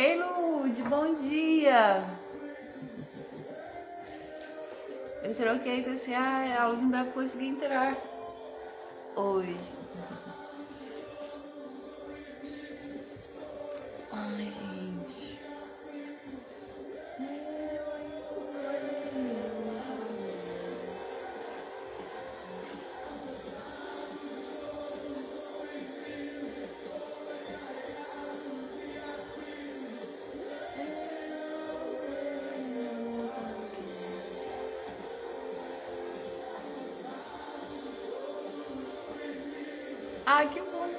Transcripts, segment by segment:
Ei, Lude, bom dia. Eu troquei, então assim, a Lude não deve conseguir entrar hoje. Ai, gente. Ai, que bom.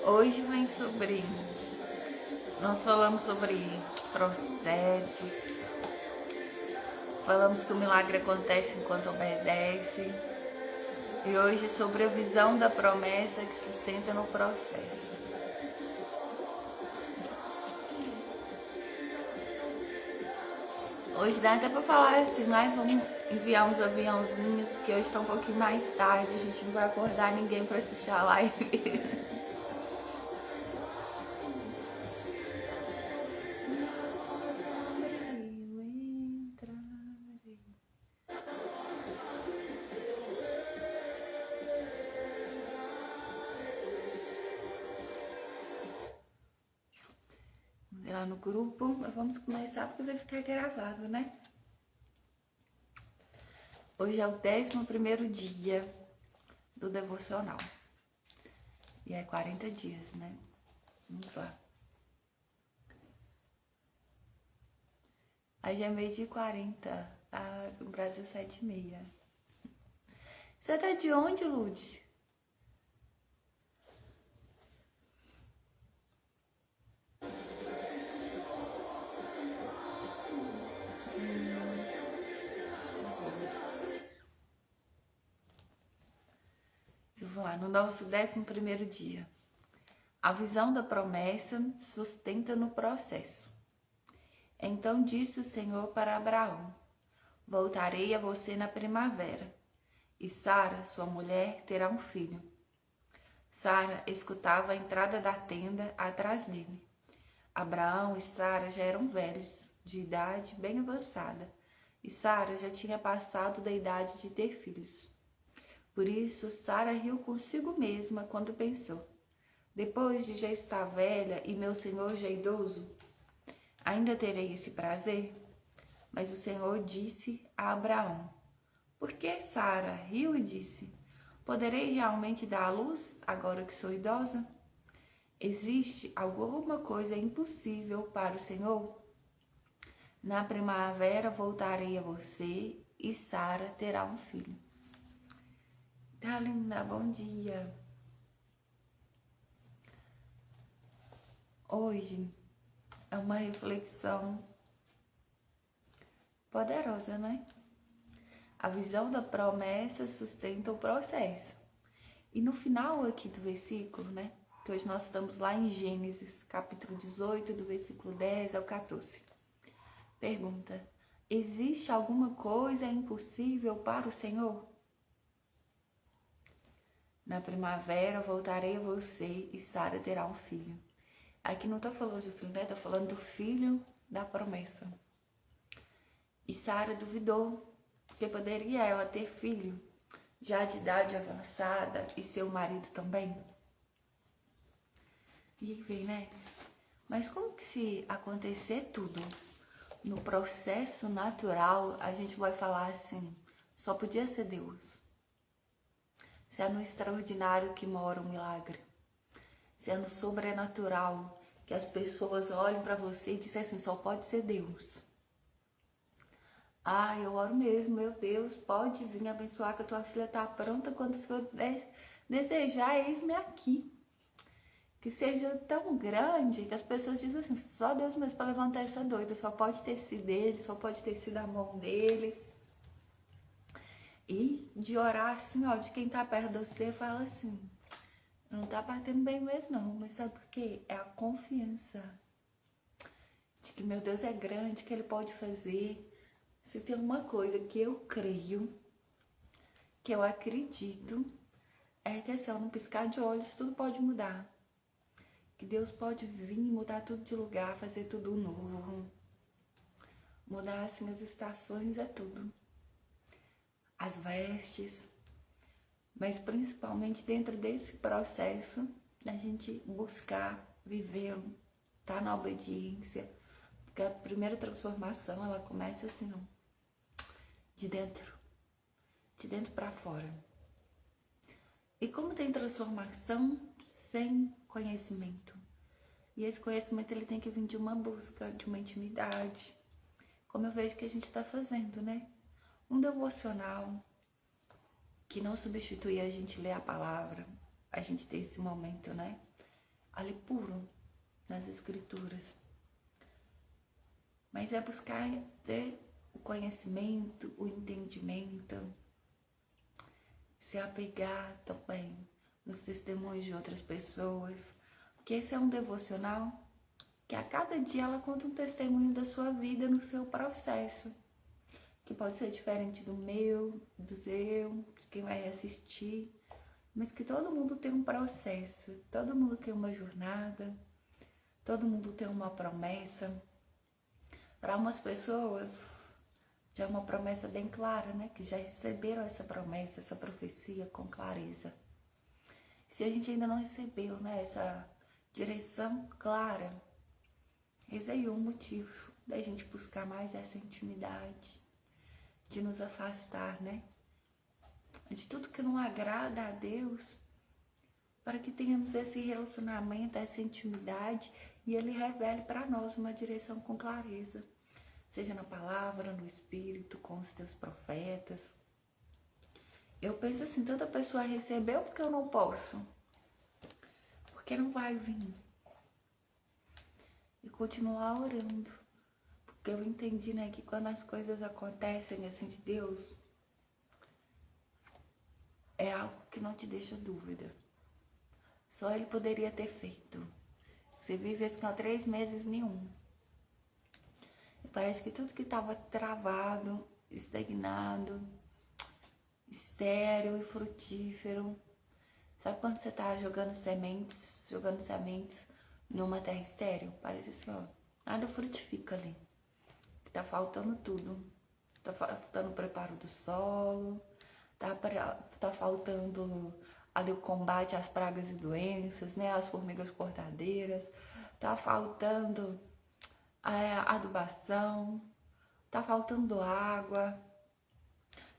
Hoje vem sobre... Nós falamos sobre processos. Falamos que o milagre acontece enquanto obedece. E hoje sobre a visão da promessa que sustenta no processo. Hoje dá até pra falar assim, mas vamos enviar uns aviãozinhos que hoje tá um pouquinho mais tarde, a gente não vai acordar ninguém pra assistir a live. Lá no grupo, vamos começar porque vai ficar gravado, né? Hoje é o 11º dia do devocional. E é 40 dias, né? Vamos lá. Aí já é meio de 40. No Brasil 7h30. Você tá de onde, Lud? Vamos lá, no nosso 11º dia. A visão da promessa sustenta no processo. Então disse o Senhor para Abraão: voltarei a você na primavera, e Sara, sua mulher, terá um filho. Sara escutava a entrada da tenda atrás dele. Abraão e Sara já eram velhos, de idade bem avançada, e Sara já tinha passado da idade de ter filhos. Por isso, Sara riu consigo mesma quando pensou: depois de já estar velha e meu senhor já idoso, ainda terei esse prazer? Mas o Senhor disse a Abraão: por que Sara riu e disse: poderei realmente dar à luz agora que sou idosa? Existe alguma coisa impossível para o Senhor? Na primavera voltarei a você e Sara terá um filho. Tá, linda, bom dia. Hoje é uma reflexão poderosa, né? A visão da promessa sustenta o processo. E no final aqui do versículo, né? Que hoje nós estamos lá em Gênesis, capítulo 18, do versículo 10 ao 14. Pergunta: existe alguma coisa impossível para o Senhor? Na primavera voltarei a você e Sara terá um filho. Aqui não está falando do filho, né? Está falando do filho da promessa. E Sara duvidou, porque poderia ela ter filho, já de idade avançada, e seu marido também. E aí vem, né? Mas como que se acontecer tudo no processo natural, a gente vai falar assim, só podia ser Deus? Se é no extraordinário que mora o milagre. Se é no sobrenatural que as pessoas olham para você e dizem assim, só pode ser Deus. Ah, eu oro mesmo, meu Deus, pode vir abençoar que a tua filha está pronta quando o Senhor desejar, eis-me aqui. Que seja tão grande que as pessoas dizem assim, só Deus mesmo para levantar essa doida, só pode ter sido ele, só pode ter sido a mão dele. E de orar assim, ó, de quem tá perto de você, fala assim, não tá batendo bem mesmo não, mas sabe por quê? É a confiança de que meu Deus é grande, que ele pode fazer. Se tem uma coisa que eu creio, que eu acredito é que assim, num piscar de olhos tudo pode mudar. Que Deus pode vir e mudar tudo de lugar, fazer tudo novo. Mudar assim as estações é tudo. As vestes. Mas principalmente dentro desse processo da gente buscar vivê-lo, tá na obediência. Porque a primeira transformação, ela começa assim, ó, de dentro para fora. E como tem transformação sem conhecimento? E esse conhecimento ele tem que vir de uma busca, de uma intimidade. Como eu vejo que a gente está fazendo, né? Um devocional que não substitui a gente ler a palavra, a gente ter esse momento, né? Ali puro, nas escrituras. Mas é buscar ter o conhecimento, o entendimento, se apegar também nos testemunhos de outras pessoas, porque esse é um devocional que a cada dia ela conta um testemunho da sua vida no seu processo, que pode ser diferente do meu, do seu, de quem vai assistir, mas que todo mundo tem um processo, todo mundo tem uma jornada, todo mundo tem uma promessa. Para umas pessoas já é uma promessa bem clara, né? Que já receberam essa promessa, essa profecia com clareza. Se a gente ainda não recebeu, né, essa direção clara, esse aí é um motivo da gente buscar mais essa intimidade, de nos afastar, né, de tudo que não agrada a Deus, para que tenhamos esse relacionamento, essa intimidade, e Ele revele para nós uma direção com clareza, seja na palavra, no Espírito, com os teus profetas. Eu penso assim, tanta pessoa recebeu porque eu não posso, porque não vai vir. E continuar orando, porque eu entendi, né, que quando as coisas acontecem assim de Deus, é algo que não te deixa dúvida. Só Ele poderia ter feito. Você vive assim há 3 meses, nenhum. E parece que tudo que estava travado, estagnado, estéril e frutífero. Sabe quando você tá jogando sementes numa terra estéril? Parece assim, ó, nada frutifica ali. Tá faltando tudo. Tá faltando o preparo do solo, tá faltando ali o combate às pragas e doenças, né? As formigas cortadeiras. Tá faltando a adubação, tá faltando água.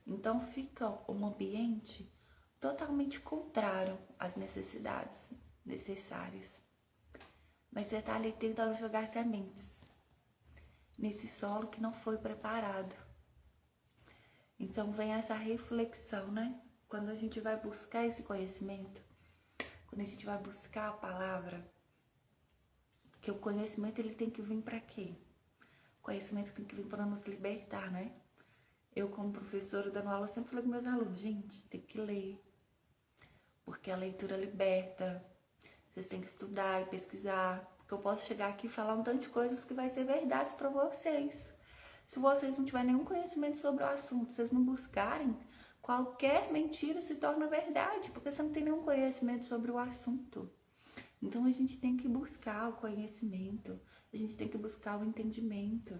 Então fica um ambiente totalmente contrário às necessidades necessárias. Mas você tá ali tentando jogar sementes nesse solo que não foi preparado. Então vem essa reflexão, né? Quando a gente vai buscar esse conhecimento, quando a gente vai buscar a palavra, que o conhecimento ele tem que vir para quê? O conhecimento tem que vir para nos libertar, né? Eu, como professora dando aula, sempre falei com meus alunos, gente, tem que ler, porque a leitura liberta. Vocês têm que estudar e pesquisar, porque eu posso chegar aqui e falar um tanto de coisas que vai ser verdade para vocês. Se vocês não tiverem nenhum conhecimento sobre o assunto, vocês não buscarem, qualquer mentira se torna verdade, porque você não tem nenhum conhecimento sobre o assunto. Então a gente tem que buscar o conhecimento, a gente tem que buscar o entendimento.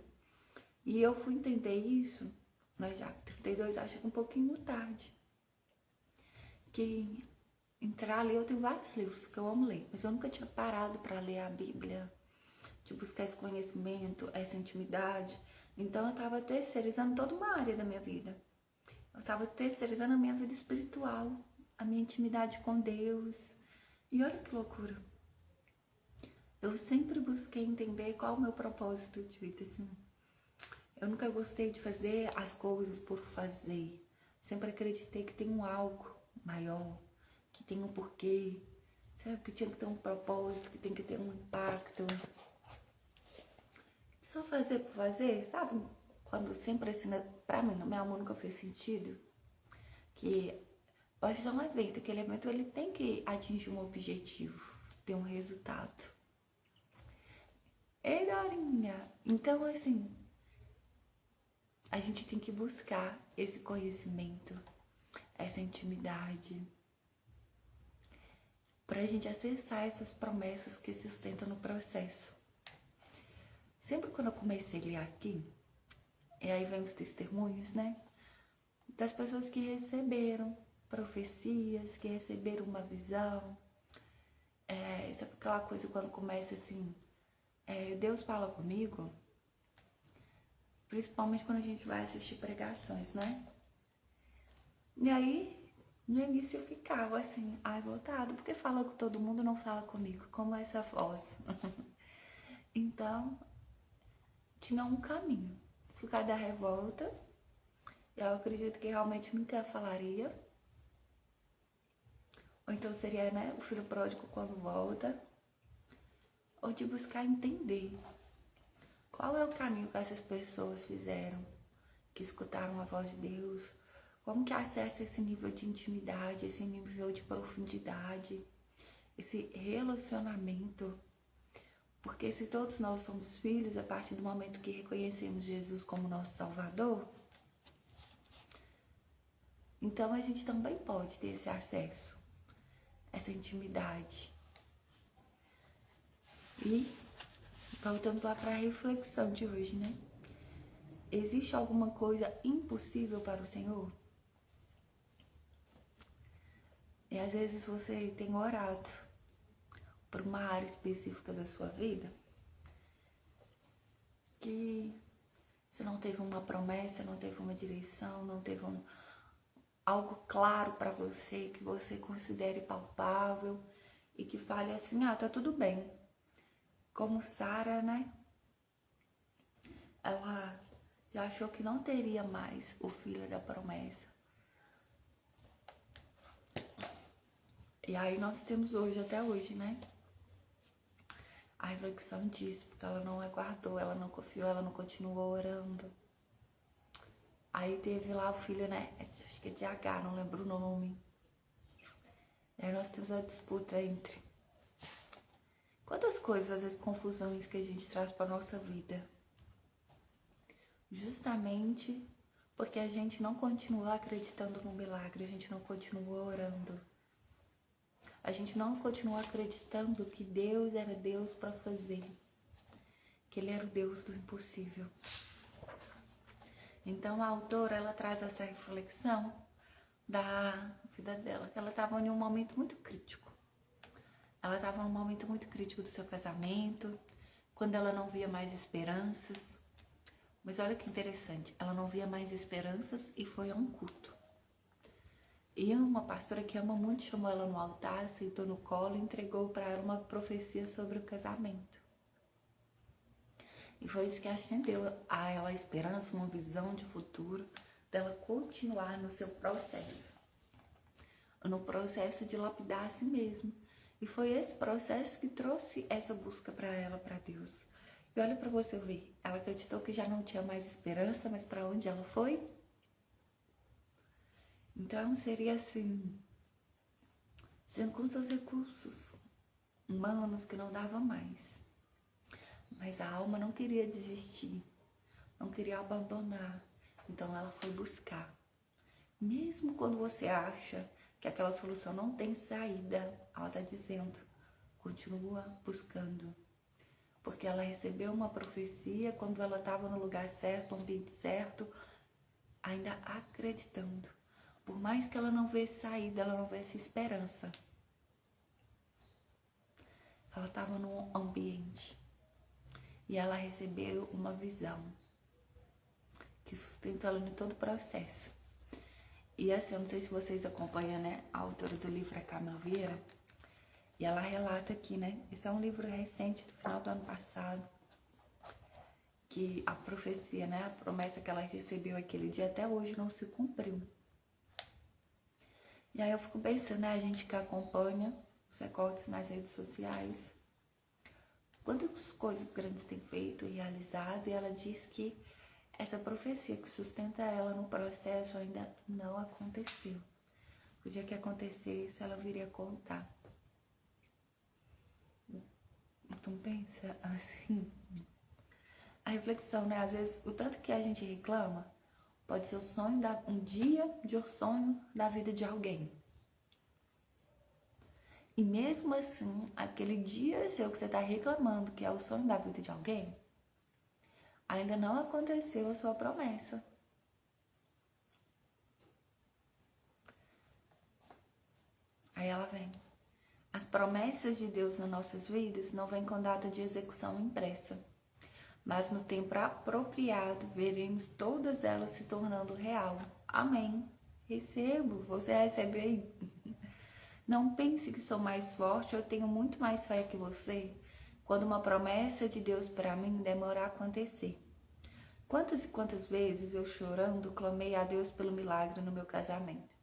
E eu fui entender isso, mas já 32 acho que um pouquinho tarde. Que entrar ali, eu tenho vários livros que eu amo ler, mas eu nunca tinha parado para ler a Bíblia, de buscar esse conhecimento, essa intimidade. Então eu estava terceirizando toda uma área da minha vida. Eu estava terceirizando a minha vida espiritual, a minha intimidade com Deus. E olha que loucura. Eu sempre busquei entender qual é o meu propósito de vida, assim. Eu nunca gostei de fazer as coisas por fazer. Sempre acreditei que tem um algo maior, que tem um porquê, sabe? Que tinha que ter um propósito, que tem que ter um impacto. Só fazer por fazer, sabe? Quando sempre assim, pra mim, no meu amor nunca fez sentido. Que pode ser um evento, aquele evento ele tem que atingir um objetivo, ter um resultado. Ei, Dorinha! Então, assim, a gente tem que buscar esse conhecimento, essa intimidade, para a gente acessar essas promessas que se sustentam no processo. Sempre quando eu comecei a ler aqui, e aí vem os testemunhos, né? Das pessoas que receberam profecias, que receberam uma visão. Sabe aquela coisa quando começa assim, Deus fala comigo, principalmente quando a gente vai assistir pregações, né? E aí, no início eu ficava assim, voltado, porque fala com todo mundo, não fala comigo, como essa voz. Então, tinha um caminho. Ficar da revolta, eu acredito que realmente nunca falaria. Ou então seria, né, o filho pródigo quando volta. Ou de buscar entender qual é o caminho que essas pessoas fizeram, que escutaram a voz de Deus, como que acessa esse nível de intimidade, esse nível de profundidade, esse relacionamento. Porque se todos nós somos filhos, a partir do momento que reconhecemos Jesus como nosso Salvador, então a gente também pode ter esse acesso, essa intimidade. E voltamos lá para a reflexão de hoje, né? Existe alguma coisa impossível para o Senhor? E às vezes você tem orado por uma área específica da sua vida que você não teve uma promessa, não teve uma direção, não teve algo claro para você, que você considere palpável e que fale assim, tá tudo bem. Como Sara, né? Ela já achou que não teria mais o filho da promessa. E aí nós temos hoje, até hoje, né? A reflexão disso, porque ela não aguardou, ela não confiou, ela não continuou orando. Aí teve lá o filho, né? Acho que é de H, não lembro o nome. E aí nós temos a disputa entre quantas coisas, às vezes confusões que a gente traz para nossa vida. Justamente porque a gente não continua acreditando no milagre, a gente não continua orando. A gente não continua acreditando que Deus era Deus para fazer, que Ele era o Deus do impossível. Então a autora, ela traz essa reflexão da vida dela, que ela estava em um momento muito crítico. Ela estava num momento muito crítico do seu casamento, quando ela não via mais esperanças. Mas olha que interessante, ela não via mais esperanças e foi a um culto. E uma pastora que ama muito chamou ela no altar, aceitou no colo e entregou para ela uma profecia sobre o casamento. E foi isso que acendeu a ela a esperança, uma visão de futuro, dela continuar no seu processo. No processo de lapidar a si mesma. E foi esse processo que trouxe essa busca para ela, para Deus. E olha para você ver, ela acreditou que já não tinha mais esperança, mas para onde ela foi? Então seria assim, sendo com seus recursos humanos que não dava mais. Mas a alma não queria desistir, não queria abandonar. Então ela foi buscar. Mesmo quando você acha que aquela solução não tem saída, ela está dizendo, continua buscando. Porque ela recebeu uma profecia quando ela estava no lugar certo, no ambiente certo, ainda acreditando. Por mais que ela não vesse saída, ela não vesse esperança. Ela estava num ambiente e ela recebeu uma visão que sustentou ela em todo o processo. E assim, eu não sei se vocês acompanham, né? A autora do livro é Camila Vieira. E ela relata aqui, né? Esse é um livro recente, do final do ano passado. Que a profecia, né? A promessa que ela recebeu aquele dia até hoje não se cumpriu. E aí eu fico pensando, né? A gente que acompanha os recortes nas redes sociais. Quantas coisas grandes tem feito e realizado. E ela diz que essa profecia que sustenta ela no processo ainda não aconteceu. O dia que acontecesse, ela viria contar. Então pensa assim, a reflexão, né? Às vezes, o tanto que a gente reclama, Pode ser um dia de um sonho da vida de alguém. E mesmo assim, aquele dia seu que você está reclamando que é o sonho da vida de alguém, ainda não aconteceu a sua promessa. Aí ela vem. As promessas de Deus nas nossas vidas não vêm com data de execução impressa, mas no tempo apropriado veremos todas elas se tornando real. Amém. Recebo, você recebe aí. Não pense que sou mais forte ou tenho muito mais fé que você quando uma promessa de Deus para mim demora a acontecer. Quantas e quantas vezes eu chorando clamei a Deus pelo milagre no meu casamento.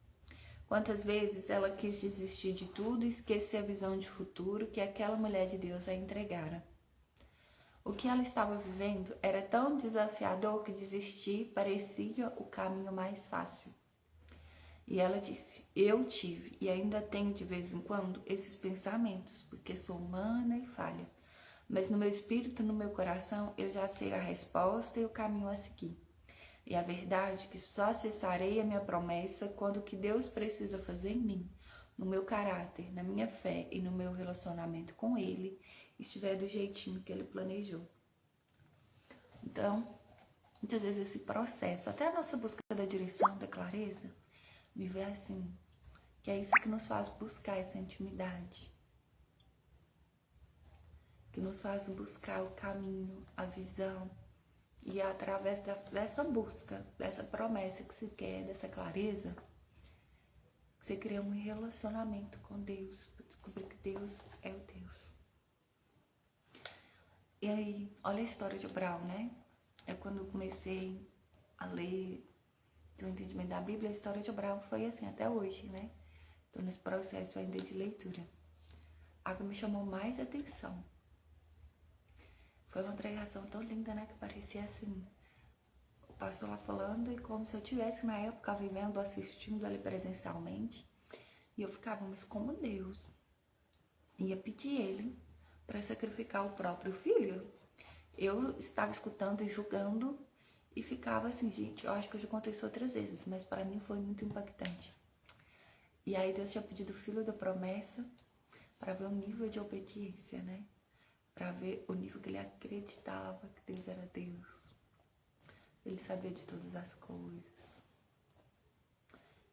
Quantas vezes ela quis desistir de tudo e esquecer a visão de futuro que aquela mulher de Deus a entregara. O que ela estava vivendo era tão desafiador que desistir parecia o caminho mais fácil. E ela disse, eu tive e ainda tenho de vez em quando esses pensamentos, porque sou humana e falha. Mas no meu espírito, no meu coração, eu já sei a resposta e o caminho a seguir. E a verdade é que só acessarei a minha promessa quando o que Deus precisa fazer em mim, no meu caráter, na minha fé e no meu relacionamento com Ele, estiver do jeitinho que Ele planejou. Então, muitas vezes esse processo, até a nossa busca da direção, da clareza, me vê assim, que é isso que nos faz buscar essa intimidade, que nos faz buscar o caminho, a visão, e é através dessa busca, dessa promessa que se quer, dessa clareza, que você cria um relacionamento com Deus, para descobrir que Deus é o Deus. E aí, olha a história de Abraão, né? É quando eu comecei a ler o entendimento da Bíblia, a história de Abraão foi assim até hoje, né? Estou nesse processo ainda de leitura. A que me chamou mais atenção foi uma pregação tão linda, né? Que parecia assim, o pastor lá falando e como se eu tivesse na época vivendo, assistindo ali presencialmente. E eu ficava, mas como Deus ia pedir ele para sacrificar o próprio filho? Eu estava escutando e julgando e ficava assim, gente, eu acho que eu já contei isso outras vezes, mas para mim foi muito impactante. E aí Deus tinha pedido o filho da promessa para ver o nível de obediência, né? Para ver o nível que ele acreditava que Deus era Deus. Ele sabia de todas as coisas.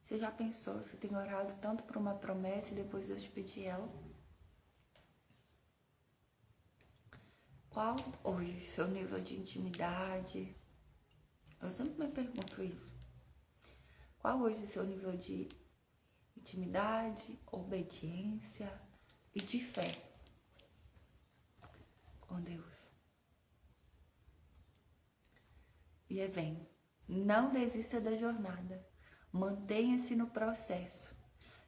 Você já pensou, você tem orado tanto por uma promessa e depois Deus te pedir ela? Qual hoje o seu nível de intimidade? Eu sempre me pergunto isso. Qual hoje o seu nível de intimidade, obediência e de fé com Deus? E aí vem, não desista da jornada, mantenha-se no processo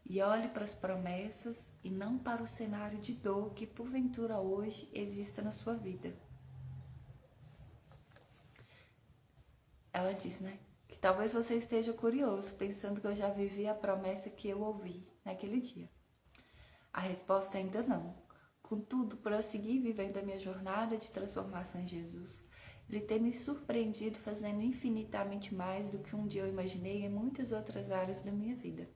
e olhe para as promessas e não para o cenário de dor que porventura hoje exista na sua vida. Ela diz, né, que talvez você esteja curioso, pensando que eu já vivi a promessa que eu ouvi naquele dia. A resposta é ainda não. Contudo, prossegui vivendo a minha jornada de transformação em Jesus. Ele tem me surpreendido fazendo infinitamente mais do que um dia eu imaginei em muitas outras áreas da minha vida.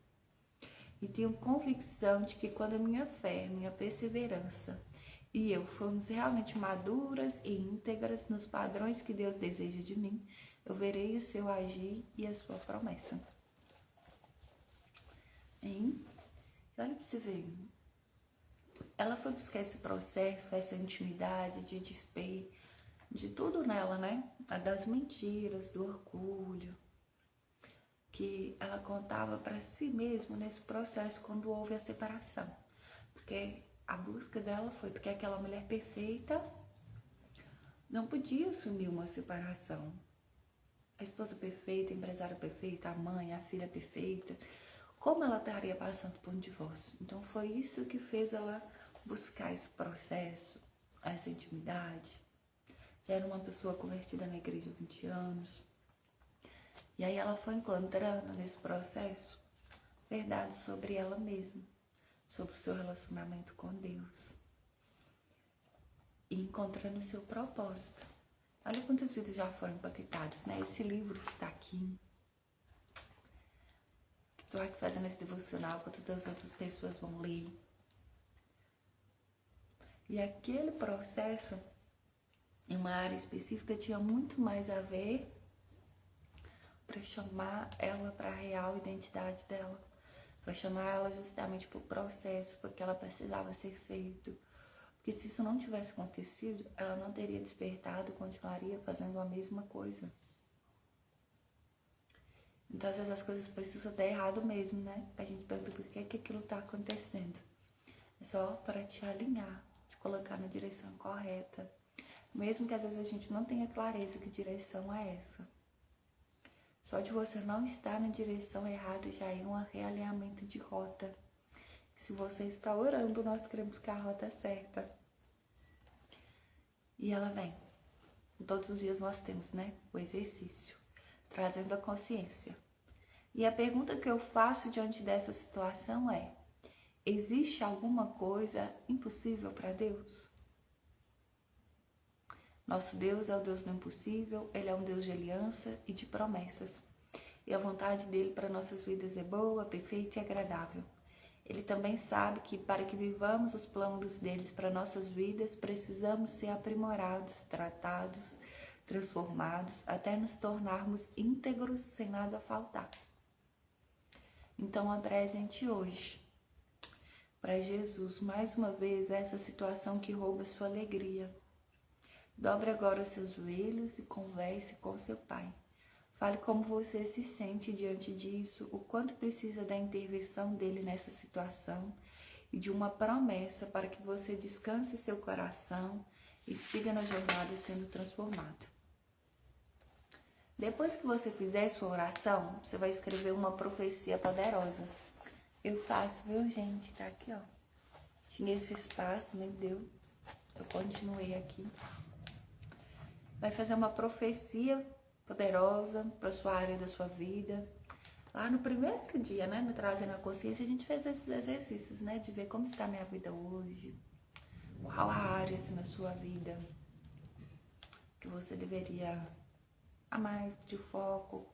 E tenho convicção de que quando a minha fé, minha perseverança e eu formos realmente maduras e íntegras nos padrões que Deus deseja de mim, eu verei o seu agir e a sua promessa. Hein? Olha pra você ver. Ela foi buscar esse processo, essa intimidade de despeito, de tudo nela, né? Das mentiras, do orgulho, que ela contava para si mesma nesse processo quando houve a separação. Porque a busca dela foi porque aquela mulher perfeita não podia assumir uma separação. A esposa perfeita, a empresária perfeita, a mãe, a filha perfeita, como ela estaria passando por um divórcio? Então foi isso que fez ela buscar esse processo, essa intimidade. Já era uma pessoa convertida na igreja há 20 anos. E aí ela foi encontrando nesse processo verdades sobre ela mesma, sobre o seu relacionamento com Deus. E encontrando o seu propósito. Olha quantas vidas já foram impactadas, né? Esse livro está aqui. Estou aqui fazendo esse devocional enquanto as outras pessoas vão ler. E aquele processo, em uma área específica, tinha muito mais a ver para chamar ela para a real identidade dela, para chamar ela justamente para o processo, porque ela precisava ser feito. Porque se isso não tivesse acontecido, ela não teria despertado e continuaria fazendo a mesma coisa. Então, às vezes as coisas precisam dar errado mesmo, né? A gente pergunta por que aquilo tá acontecendo. É só para te alinhar, te colocar na direção correta. Mesmo que às vezes a gente não tenha clareza que direção é essa. Só de você não estar na direção errada já é um realinhamento de rota. Se você está orando, nós queremos que a rota certa. E ela vem. Todos os dias nós temos, né? O exercício, trazendo a consciência. E a pergunta que eu faço diante dessa situação é: existe alguma coisa impossível para Deus? Nosso Deus é o Deus do impossível, Ele é um Deus de aliança e de promessas. E a vontade dele para nossas vidas é boa, perfeita e agradável. Ele também sabe que para que vivamos os planos deles para nossas vidas, precisamos ser aprimorados, tratados, transformados, até nos tornarmos íntegros sem nada faltar. Então apresente hoje para Jesus mais uma vez essa situação que rouba sua alegria. Dobre agora os seus joelhos e converse com seu Pai. Fale como você se sente diante disso, o quanto precisa da intervenção dele nessa situação e de uma promessa para que você descanse seu coração e siga na jornada sendo transformado. Depois que você fizer sua oração, você vai escrever uma profecia poderosa. Eu faço, viu, gente? Tá aqui, ó. Tinha esse espaço, nem deu. Eu continuei aqui. Vai fazer uma profecia poderosa para sua área da sua vida. Lá no primeiro dia, né, no Trazendo a Consciência, a gente fez esses exercícios, né, de ver como está a minha vida hoje, qual a área assim, na sua vida que você deveria a mais pedir foco,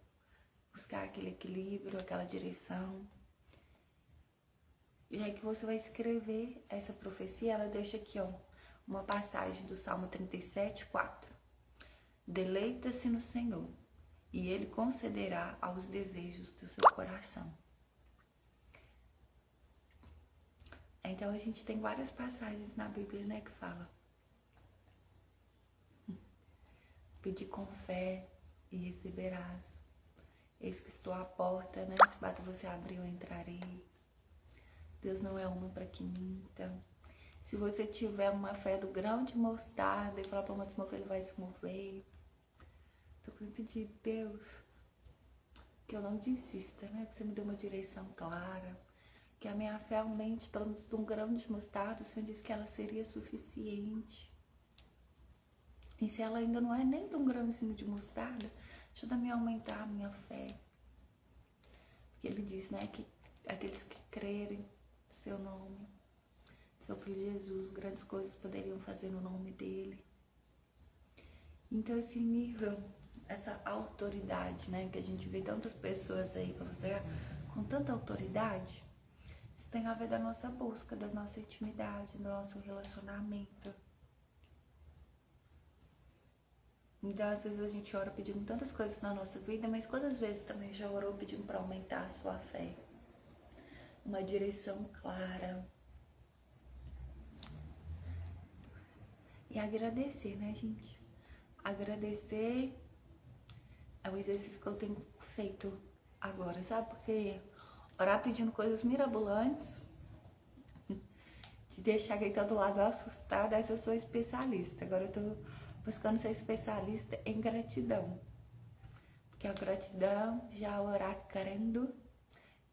buscar aquele equilíbrio, aquela direção. E aí que você vai escrever essa profecia, ela deixa aqui, ó, uma passagem do Salmo 37, 4. Deleita-se no Senhor, e Ele concederá aos desejos do seu coração. Então a gente tem várias passagens na Bíblia, né, que fala: pedir com fé e receberás. Eis que estou à porta, né? Se bater você abrir, eu entrarei. Deus não é homem para que minta. Se você tiver uma fé do grão de mostarda e falar para uma se mover, ele vai se mover. Então eu pedir, Deus, que eu não desista, né? Que você me dê uma direção clara. Que a minha fé aumente pelo menos de um grão de mostarda. O Senhor disse que ela seria suficiente. E se ela ainda não é nem de um grãozinho de mostarda, ajuda-me a aumentar a minha fé. Porque ele diz, né, que aqueles que crerem no seu nome, seu Filho Jesus, grandes coisas poderiam fazer no nome dele. Então esse nível, essa autoridade, né, que a gente vê tantas pessoas aí com tanta autoridade, isso tem a ver da nossa busca, da nossa intimidade, do nosso relacionamento. Então, às vezes a gente ora pedindo tantas coisas na nossa vida, mas quantas vezes também já orou pedindo para aumentar a sua fé? Uma direção clara. E agradecer, né, gente? Agradecer é o exercício que eu tenho feito agora, sabe? Porque orar pedindo coisas mirabolantes, de deixar quem tá do lado assustado, essa eu sou especialista. Agora eu tô buscando ser especialista em gratidão. Porque a gratidão já orar crendo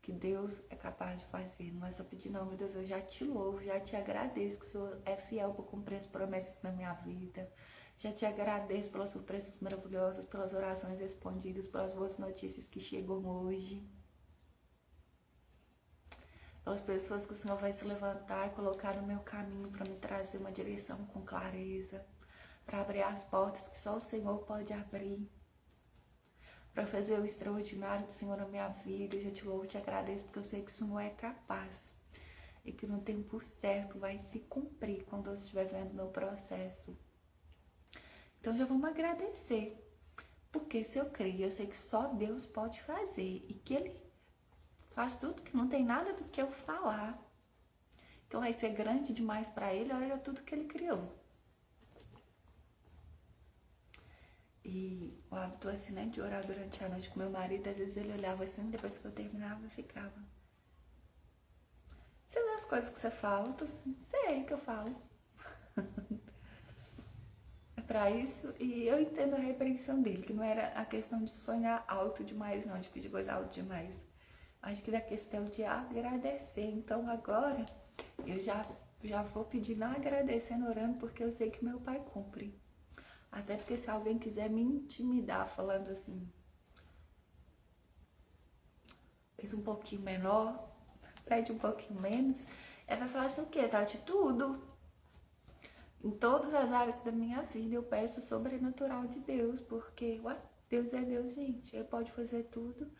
que Deus é capaz de fazer. Não é só pedir, não, meu Deus, eu já te louvo, já te agradeço que o Senhor é fiel para cumprir as promessas na minha vida. Já te agradeço pelas surpresas maravilhosas, pelas orações respondidas, pelas boas notícias que chegam hoje. Pelas pessoas que o Senhor vai se levantar e colocar no meu caminho para me trazer uma direção com clareza, para abrir as portas que só o Senhor pode abrir. para fazer o extraordinário do Senhor na minha vida. Eu já te louvo e te agradeço, porque eu sei que o Senhor é capaz e que no tempo certo vai se cumprir quando eu estiver vendo meu processo. Então já vamos agradecer, porque se eu creio, eu sei que só Deus pode fazer e que Ele faz tudo, que não tem nada do que eu falar que vai ser grande demais para Ele. Olha tudo que Ele criou. E o hábito assim, né, de orar durante a noite com meu marido, às vezes ele olhava assim, depois que eu terminava, eu ficava: você vê as coisas que você fala? Eu tô assim, sei que eu falo. É pra isso, e eu entendo a repreensão dele, que não era a questão de sonhar alto demais, não, de pedir coisa alto demais. Acho que da questão de agradecer. Então agora eu já vou pedindo, agradecendo, orando, porque eu sei que meu Pai cumpre. Até porque se alguém quiser me intimidar falando assim, fez um pouquinho menor, pede um pouquinho menos, ela vai falar assim: o quê, Tati? Tudo. Em todas as áreas da minha vida eu peço o sobrenatural de Deus, porque Deus é Deus, gente. Ele pode fazer tudo.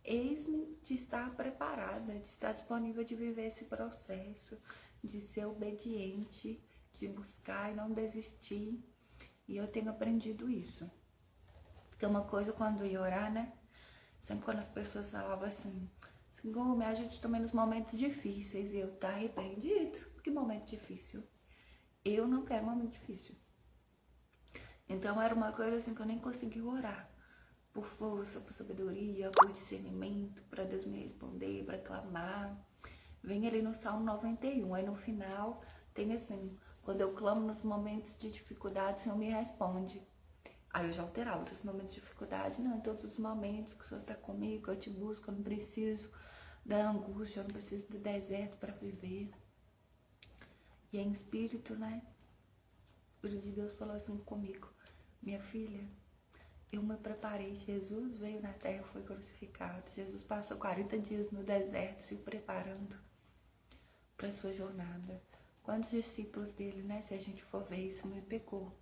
Eis-me de estar preparada, de estar disponível de viver esse processo, de ser obediente, de buscar e não desistir. E eu tenho aprendido isso. Porque uma coisa, quando eu ia orar, né? Sempre quando as pessoas falavam assim: Senhor, me ajude também nos momentos difíceis. E eu, tá arrependido? Que momento difícil? Eu não quero momento difícil. Então era uma coisa assim que eu nem conseguia orar. Por força, por sabedoria, por discernimento, para Deus me responder, para clamar. Vem ali no Salmo 91, aí no final tem assim: quando eu clamo nos momentos de dificuldade, o Senhor me responde. Aí eu já alterava outros momentos de dificuldade, não, em todos os momentos que o Senhor está comigo, eu te busco, eu não preciso da angústia, eu não preciso do deserto para viver. E em espírito, né? O Espírito de Deus falou assim comigo: minha filha, eu me preparei. Jesus veio na terra, foi crucificado. Jesus passou 40 dias no deserto se preparando para a sua jornada. Quantos discípulos dele, né? Se a gente for ver, isso me pegou.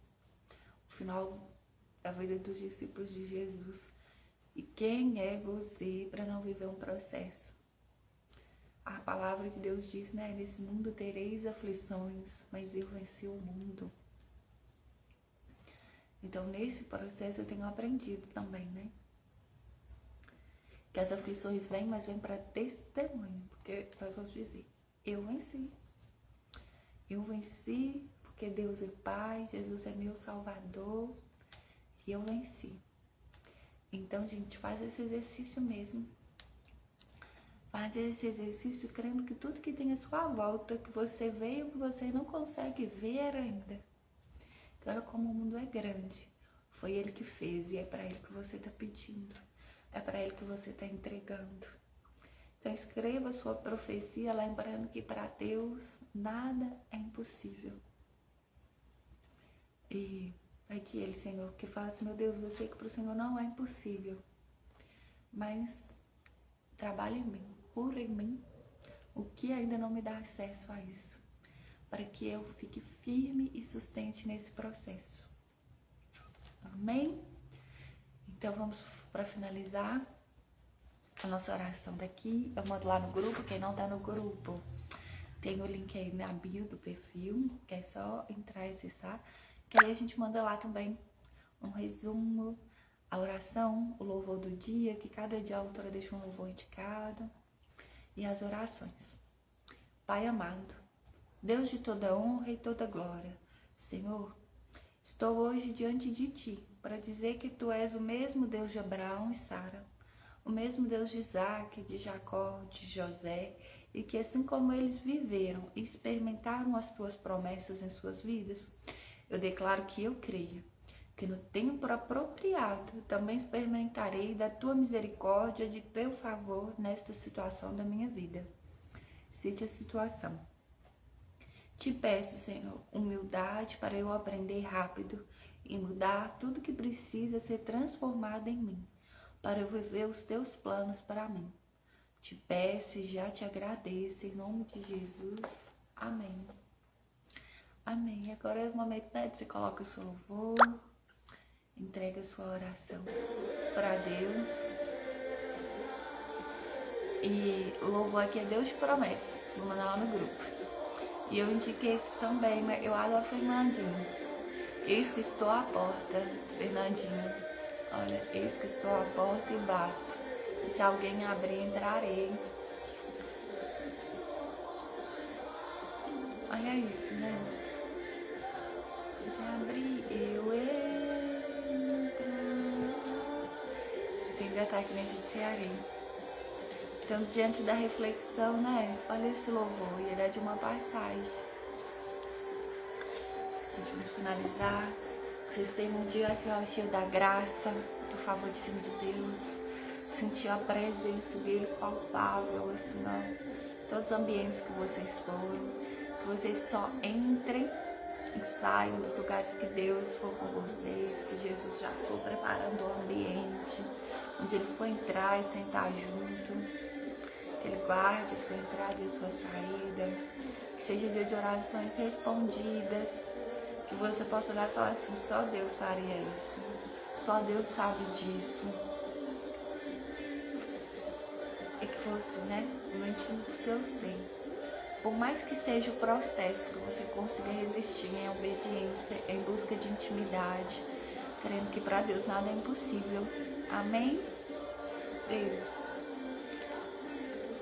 O final da vida dos discípulos de Jesus. E quem é você para não viver um processo? A palavra de Deus diz, né? Nesse mundo tereis aflições, mas eu venci o mundo. Então, nesse processo eu tenho aprendido também, né? Que as aflições vêm, mas vêm para testemunho. Porque nós vamos dizer: eu venci. Eu venci porque Deus é Pai, Jesus é meu Salvador. E eu venci. Então, gente, faz esse exercício mesmo. Faz esse exercício crendo que tudo que tem à sua volta, que você vê e que você não consegue ver ainda. Olha como o mundo é grande. Foi Ele que fez e é para Ele que você está pedindo. É para Ele que você está entregando. Então escreva a sua profecia, lembrando que para Deus nada é impossível. E pede Ele, Senhor, que fala assim: meu Deus, eu sei que para o Senhor não é impossível, mas trabalhe em mim, cura em mim o que ainda não me dá acesso a isso, para que eu fique firme e sustente nesse processo. Amém? Então vamos para finalizar a nossa oração daqui. Eu mando lá no grupo. Quem não tá no grupo, tem o link aí na bio do perfil, que é só entrar e acessar, que aí a gente manda lá também um resumo, a oração, o louvor do dia, que cada dia a autora deixa um louvor indicado, e as orações. Pai amado, Deus de toda honra e toda glória, Senhor, estou hoje diante de Ti para dizer que Tu és o mesmo Deus de Abraão e Sara, o mesmo Deus de Isaac, de Jacó, de José, e que assim como eles viveram e experimentaram as Tuas promessas em suas vidas, eu declaro que eu creio que no tempo apropriado também experimentarei da Tua misericórdia, de Teu favor nesta situação da minha vida. Cite a situação. Te peço, Senhor, humildade para eu aprender rápido e mudar tudo que precisa ser transformado em mim, para eu viver os Teus planos para mim. Te peço e já te agradeço, em nome de Jesus. Amém. Amém. Agora é o momento, né, de você colocar o seu louvor Entregue a sua oração para Deus. E louvor aqui é Deus de promessas. Vou mandar lá no grupo. E eu indiquei esse também, mas eu adoro Fernandinho. Eis que estou à porta, Fernandinho. Olha, eis que estou à porta e bato. E se alguém abrir, entrarei. Olha isso, né? Se abrir, eu entro. Sempre tá aqui na judiciária. Então, diante da reflexão, né? Olha esse louvor, e ele é de uma passagem. Gente, vamos finalizar. Que vocês tenham um dia assim, ó, cheio da graça, do favor divino de Deus. Sentir a presença dele palpável, assim, ó. Todos os ambientes que vocês foram. Que vocês só entrem e saiam dos lugares que Deus for com vocês. Que Jesus já for preparando o ambiente. Onde ele for entrar e sentar junto. Que ele guarde a sua entrada e a sua saída. Que seja dia de orações respondidas. Que você possa olhar e falar assim, só Deus faria isso. Só Deus sabe disso. E que fosse, né, no íntimo do seu ser. Por mais que seja o processo, que você consiga resistir em obediência, em busca de intimidade. Crendo que para Deus nada é impossível. Amém? Beijo.